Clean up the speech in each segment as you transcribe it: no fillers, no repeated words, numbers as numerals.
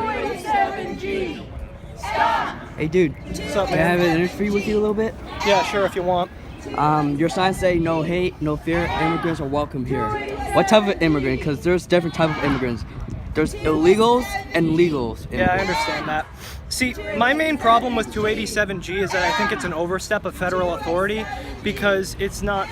287G. Stop. Hey dude, What's up, can I have man? an interview with you a little bit? Yeah, sure, if you want. Your signs say no hate, no fear, immigrants are welcome here. What type of immigrant? Because there's different type of immigrants. There's illegals and legals. Yeah, I understand that. See, my main problem with 287G is that I think it's an overstep of federal authority because it's not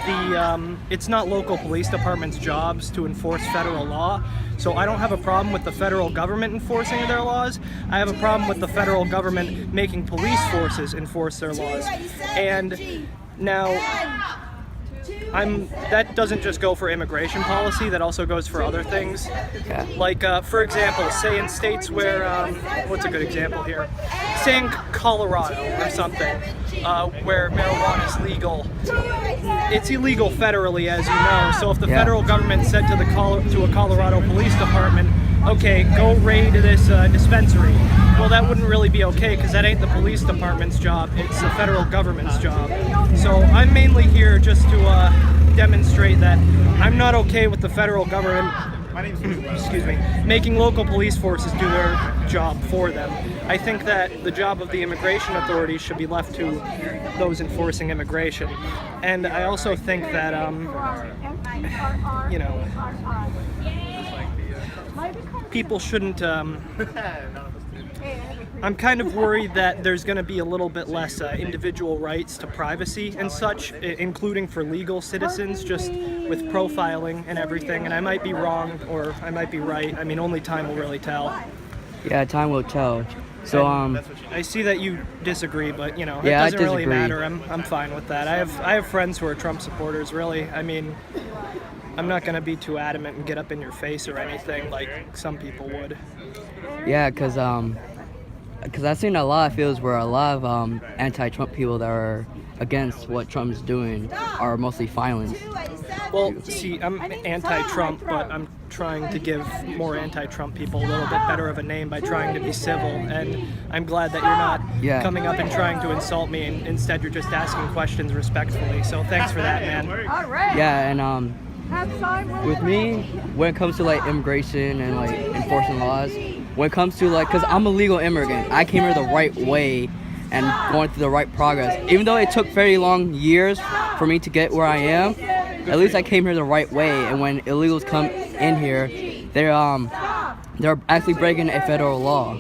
local police departments' jobs to enforce federal law. So I don't have a problem with the federal government enforcing their laws. I have a problem with the federal government making police forces enforce their laws. And now, that doesn't just go for immigration policy, that also goes for other things. Yeah. Like, for example, say in states where, what's a good example here? Say in Colorado or something, where marijuana is legal. It's illegal federally, as you know, so if the federal government said to a Colorado police department, okay, go raid this dispensary, well, that wouldn't really be okay because that ain't the police department's job, it's the federal government's job. So I'm mainly here just to demonstrate that I'm not okay with the federal government excuse me, making local police forces do their job for them. I think that the job of the immigration authorities should be left to those enforcing immigration. And I also think that, people shouldn't, I'm kind of worried that there's going to be a little bit less individual rights to privacy and such, including for legal citizens, just with profiling and everything. And I might be wrong or I might be right. I mean, only time will really tell. Yeah, time will tell. So I see that you disagree, but it Yeah, I doesn't really disagree. matter. I'm fine with that. I have friends who are Trump supporters. Really, I mean, I'm not going to be too adamant and get up in your face or anything like some people would. yeah, because I've seen a lot of fields where a lot of anti-Trump people that are against what Trump's doing are mostly violent. Well, see, I'm anti-Trump, but I'm trying to give more anti-Trump people a little bit better of a name by trying to be civil, and I'm glad that you're not coming up and trying to insult me, and instead you're just asking questions respectfully, so thanks for that, man. Yeah, and with me, when it comes to like immigration and like enforcing laws, when it comes to like, because I'm a legal immigrant, I came here the right way and going through the right progress. Even though it took very long years for me to get where I am, at least I came here the right way. And when illegals come in here, they're actually breaking a federal law.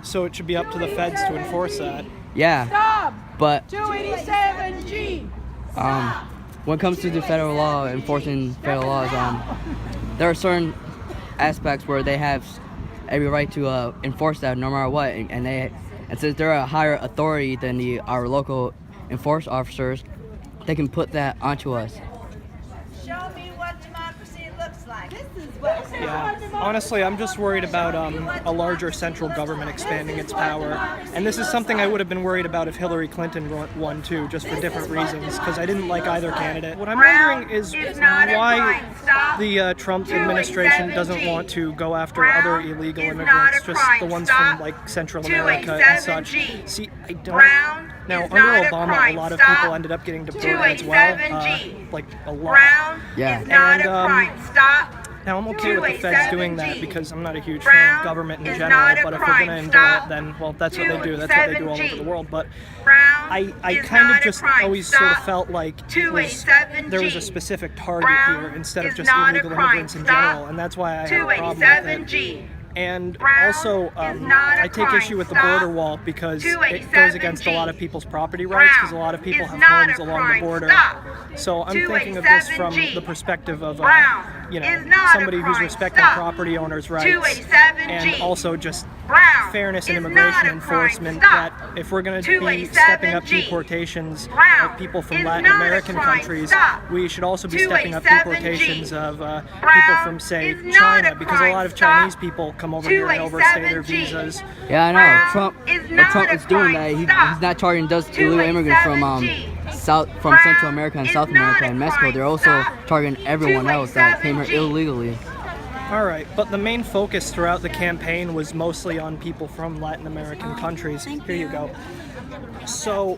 So it should be up to the feds to enforce that. Yeah, but 287G. when it comes to the federal law, enforcing federal laws, there are certain aspects where they have every right to enforce that no matter what, and since they're a higher authority than our local enforcement officers, they can put that onto us. Show me what democracy looks like. This is what Yeah, honestly, I'm just worried about a larger central government expanding its power. And this is something I would have been worried about if Hillary Clinton won too, just for different reasons, because I didn't like either candidate. What I'm wondering is why the Trump administration doesn't want to go after other illegal immigrants, just the ones from like Central America and such. See, I don't... Now, under Obama, a lot of people ended up getting deported as well, like a lot. Yeah. Now, I'm okay with the feds doing that because I'm not a huge fan of government in general, but if we're going to endure it, then, well, that's what they do. That's what they do all over the world. But I kind of just always sort of felt like there was a specific target here instead of just illegal immigrants in general, and that's why I have a problem with it. And also, I take issue with the border wall because it goes against a lot of people's property rights because a lot of people have homes along the border. So I'm thinking of this from the perspective of, somebody who's respecting property owners' rights and also just fairness in immigration enforcement, that if we're going to be stepping up deportations of people from Latin American countries, we should also be stepping up deportations of people from, say, China, because a lot of Chinese people come over here and overstay their visas. Yeah, I know. Trump is doing that. He's not charging just illegal immigrants from Central America and South America and Mexico. They're also targeting everyone else that came here illegally. Alright, but the main focus throughout the campaign was mostly on people from Latin American countries. Here you go. So,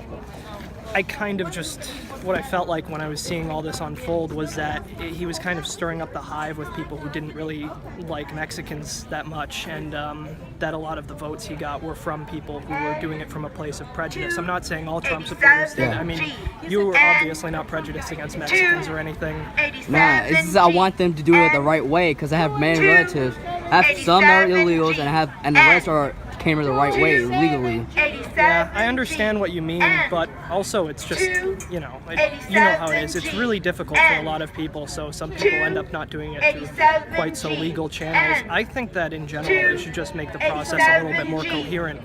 I kind of just, what I felt like when I was seeing all this unfold was that he was kind of stirring up the hive with people who didn't really like Mexicans that much, and that a lot of the votes he got were from people who were doing it from a place of prejudice. I'm not saying all Trump supporters did. I mean, you were obviously not prejudiced against Mexicans or anything. Nah, it's just I want them to do it the right way because I have many relatives. I have some that are illegals and the rest came here the right way, legally. Yeah, I understand what you mean, but also it's just, you know how it is. It's really difficult for a lot of people, so some people end up not doing it through quite so legal channels. I think that in general they should just make the process a little bit more coherent,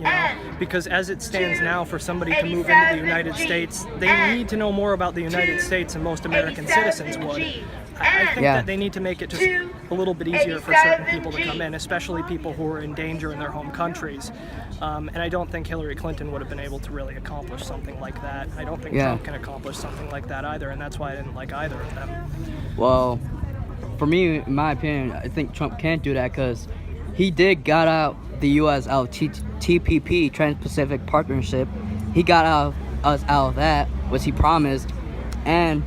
because as it stands now, for somebody to move into the United States, they need to know more about the United States than most American citizens would. I think that they need to make it just a little bit easier for certain people to come in, especially people who are in danger in their home countries. And I don't think Hillary Clinton would have been able to really accomplish something like that. I don't think Trump can accomplish something like that either, and that's why I didn't like either of them. Well, for me, in my opinion, I think Trump can't do that because he did got out the U.S. out of TPP, Trans-Pacific Partnership. He got us out of that, which he promised, and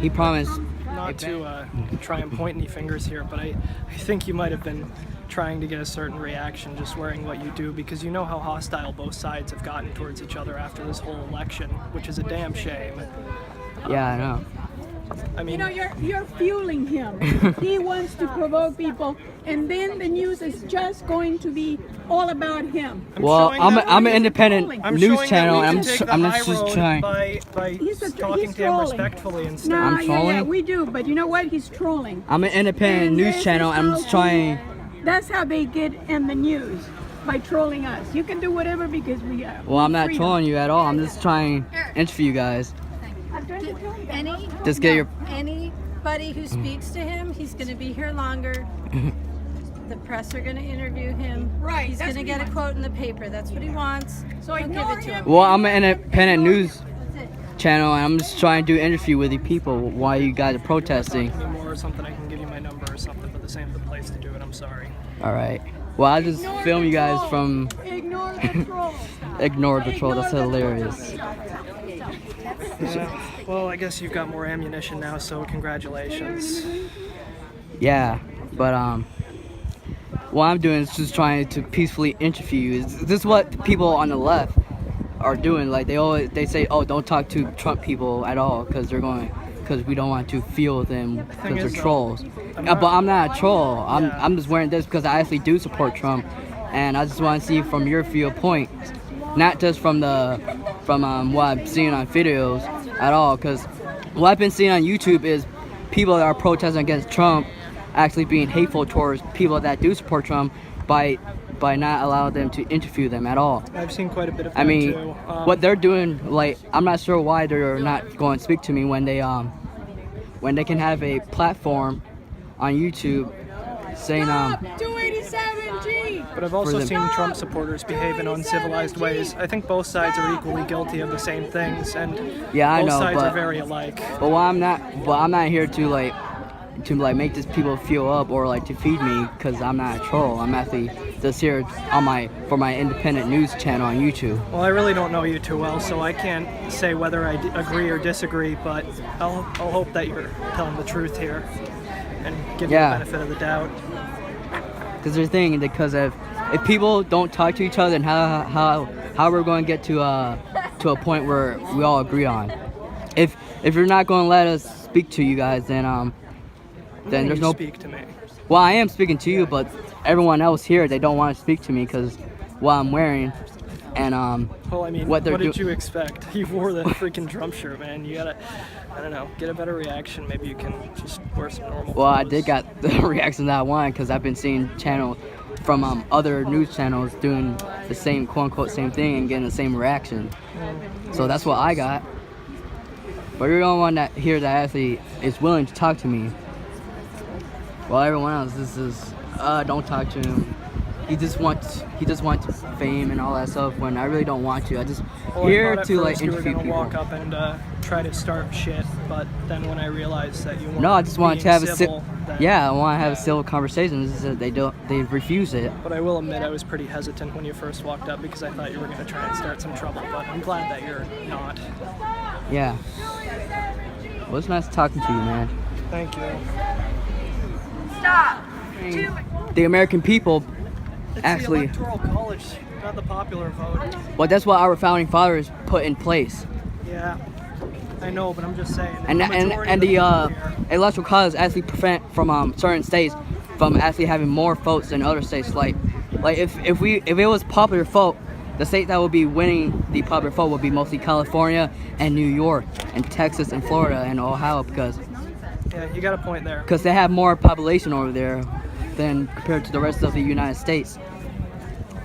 he promised. Not to try and point any fingers here, but I think you might have been trying to get a certain reaction just wearing what you do, because you know how hostile both sides have gotten towards each other after this whole election, which is a damn shame. Yeah, I know. I mean, you're fueling him. He wants to provoke people, and then the news is just going to be all about him. Well, I'm an independent news channel, and I'm just trying. By talking to him respectfully and stuff. I'm trolling? Yeah, we do, but you know what? He's trolling. I'm an independent news channel, and I'm just trying. That's how they get in the news, by trolling us. You can do whatever because we are. Well, I'm not trolling you at all. I'm just trying to interview you guys. Just get your. Anybody who speaks to him, he's going to be here longer. The press are going to interview him. Right. He's going to get a quote in the paper. That's what he wants. So I'll give it to him. Well, I'm an independent news channel, and I'm just trying to do an interview with you people while you guys are protesting. Or something, I can give you my number or something, but this ain't the place to do it. I'm sorry. All right. Well, I'll just film you guys from. Ignore the troll. Ignore the troll. That's hilarious. Yeah, well, I guess you've got more ammunition now, so congratulations. Yeah, but what I'm doing is just trying to peacefully interview you. This is what the people on the left are doing. Like they say, oh, don't talk to Trump people at all because we don't want to feel them because they're trolls. But I'm not a troll. I'm just wearing this because I actually do support Trump, and I just want to see from your viewpoint, not just from what I'm seeing on videos at all. Because what I've been seeing on YouTube is people that are protesting against Trump actually being hateful towards people that do support Trump by not allowing them to interview them at all. I've seen quite a bit of that I mean, too. what they're doing, like, I'm not sure why they're not going to speak to me when they can have a platform on YouTube saying 287G. But I've also seen Trump supporters behave in uncivilized ways. I think both sides are equally guilty of the same things, and both sides are very alike. But I'm not here to make these people feel up or like to feed me, because I'm not a troll. I'm actually just here for my independent news channel on YouTube. Well, I really don't know you too well, so I can't say whether I agree or disagree, but I'll hope that you're telling the truth here and give you the benefit of the doubt. Because they're thinking, because if people don't talk to each other, then how we're going to get to a point where we all agree on. If you're not going to let us speak to you guys, then there's no. Speak to me. Well, I am speaking to you, but everyone else here, they don't want to speak to me because what I'm wearing, and Well, I mean, what did you expect? You wore that freaking Trump shirt, man. You gotta, I don't know, get a better reaction. Maybe you can just wear some normal Well, clothes. I did got the reaction that I wanted because I've been seeing channels from other news channels doing the same quote-unquote same thing and getting the same reaction. So that's what I got. But you're the only one that here that actually is willing to talk to me. Well, everyone else, don't talk to him. He just wants fame and all that stuff. When I really don't want to. I just here to like interview people. You were gonna walk up and try to start shit, but then when I realized that you weren't No, I just wanted to have civil, I want to have a civil conversation. They refuse it. But I will admit I was pretty hesitant when you first walked up because I thought you were gonna try and start some trouble. But I'm glad that you're not. Yeah. Well, it's nice talking to you, man. Thank you. Stop. The American people It's actually, the electoral college, not the popular vote. well, that's what our founding fathers put in place. Yeah, I know, but I'm just saying. And the majority of the people here- electoral college actually prevent from certain states from actually having more votes than other states. Like if it was popular vote, the state that would be winning the popular vote would be mostly California and New York and Texas and Florida and Ohio because Yeah, you got a point there. they have more population over there than compared to the rest of the United States.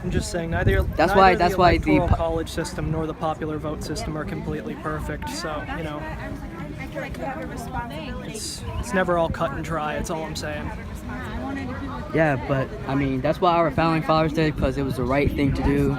I'm just saying neither That's neither why the the electoral college system nor the popular vote system are completely perfect. So it's never all cut and dry. It's all I'm saying. Yeah, but I mean that's what our founding fathers did because it was the right thing to do.